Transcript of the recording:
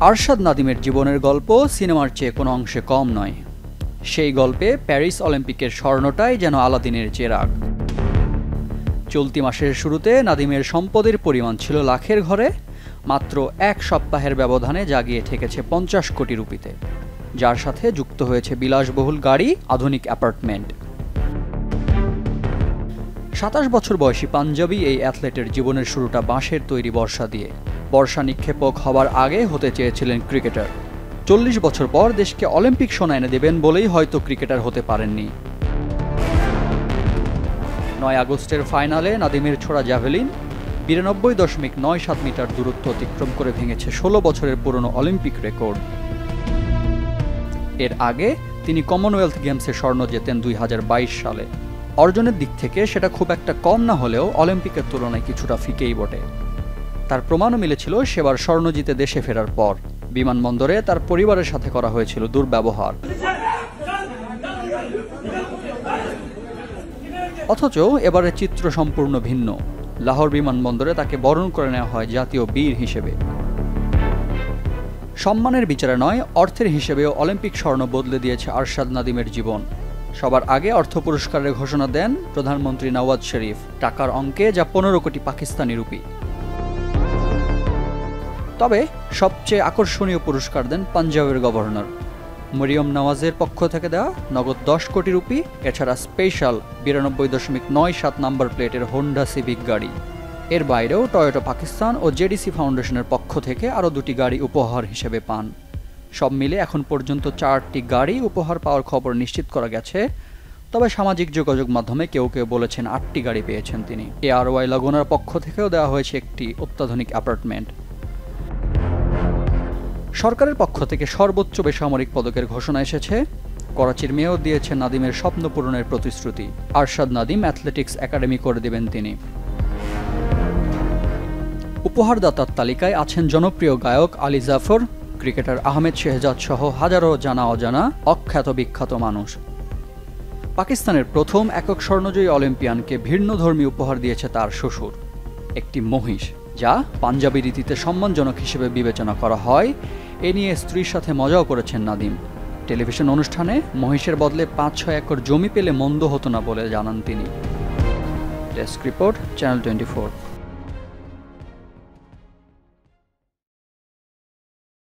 আরশাদ নাদিমের জীবনের গল্প সিনেমার চেয়ে কোনো অংশে কম নয়। সেই গল্পে প্যারিস অলিম্পিকের স্বর্ণটাই যেন আলাদিনের চেরাগ। চলতি মাসের শুরুতে নাদিমের সম্পদের পরিমাণ ছিল লাখের ঘরে, মাত্র এক সপ্তাহের ব্যবধানে জাগিয়ে ঠেকেছে 50 কোটি রুপিতে, যার সাথে যুক্ত হয়েছে বিলাসবহুল গাড়ি, আধুনিক অ্যাপার্টমেন্ট। 27 বছর বয়সী পাঞ্জাবি এই অ্যাথলেটের জীবনের শুরুটা বাঁশের তৈরি বর্শা দিয়ে। বর্ষা নিক্ষেপক হবার আগে হতে চেয়েছিলেন ক্রিকেটার। 40 বছর পর দেশকে অলিম্পিক সোনা এনে দেবেন বলেই হয়তো ক্রিকেটার হতে পারেননি। 9 আগস্টের ফাইনালে নাদিমের ছোড়া জ্যাভেলিন 92.97 মিটার দূরত্ব অতিক্রম করে ভেঙেছে 16 বছরের পুরনো অলিম্পিক রেকর্ড। এর আগে তিনি কমনওয়েলথ গেমসে স্বর্ণ জেতেন 2022 সালে। অর্জনের দিক থেকে সেটা খুব একটা কম না হলেও অলিম্পিকের তুলনায় কিছুটা ফিকেই বটে। তার প্রমাণও মিলেছিল সেবার স্বর্ণ জিতে দেশে ফেরার পর। বিমানবন্দরে তার পরিবারের সাথে করা হয়েছিল দুর্ব্যবহার। অথচ এবারের চিত্র সম্পূর্ণ ভিন্ন। লাহোর বিমানবন্দরে তাকে বরণ করে নেওয়া হয় জাতীয় বীর হিসেবে। সম্মানের বিচারে নয়, অর্থের হিসেবেও অলিম্পিক স্বর্ণ বদলে দিয়েছে আরশাদ নাদিমের জীবন। সবার আগে অর্থ পুরস্কারের ঘোষণা দেন প্রধানমন্ত্রী নওয়াজ শরীফ, টাকার অঙ্কে যা 15 কোটি পাকিস্তানি রুপি। তবে সবচেয়ে আকর্ষণীয় পুরস্কার দেন পাঞ্জাবের গভর্নর মরিয়ম নওয়াজের পক্ষ থেকে দেওয়া নগদ 10 কোটি রুপি, এছাড়া স্পেশাল 92.97 নাম্বার প্লেটের হোন্ডা সিভিক গাড়ি। এর বাইরেও টয়োটা পাকিস্তান ও জেডিসি ফাউন্ডেশনের পক্ষ থেকে আরও 2টি গাড়ি উপহার হিসেবে পান। সব মিলে এখন পর্যন্ত 4টি গাড়ি উপহার পাওয়ার খবর নিশ্চিত করা গেছে। তবে সামাজিক যোগাযোগ মাধ্যমে কেউ কেউ বলেছেন 8টি গাড়ি পেয়েছেন তিনি। এআরওয়াই লাগোনার পক্ষ থেকেও দেওয়া হয়েছে একটি অত্যাধুনিক অ্যাপার্টমেন্ট। সরকারের পক্ষ থেকে সর্বোচ্চ বেসামরিক পদকের ঘোষণা এসেছে। করাচির মেয়র দিয়েছে নাদিমের স্বপ্ন পূরণের প্রতিশ্রুতি। আরশাদ নাদিম অ্যাথলেটিক্স একাডেমি করে দেবেন তিনি। উপহারদাতার তালিকায় আছেন জনপ্রিয় গায়ক আলী জাফর, ক্রিকেটার আহমেদ শেহজাদ সহ হাজারো জানা অজানা অখ্যাত বিখ্যাত মানুষ। পাকিস্তানের প্রথম একক স্বর্ণজয়ী অলিম্পিয়ানকে ভিন্নধর্মী উপহার দিয়েছে তার শ্বশুর, একটি মহিষ, যা পাঞ্জাবি রীতিতে সম্মানজনক হিসেবে বিবেচনা করা হয়। এ নিয়ে স্ত্রীর সাথে মজাও করেছেন নাদিম। টেলিভিশন অনুষ্ঠানে মহিষের বদলে 5-6 একর জমি পেলে মন্দ হতো না বলে জানান তিনি। Desk report, channel 24।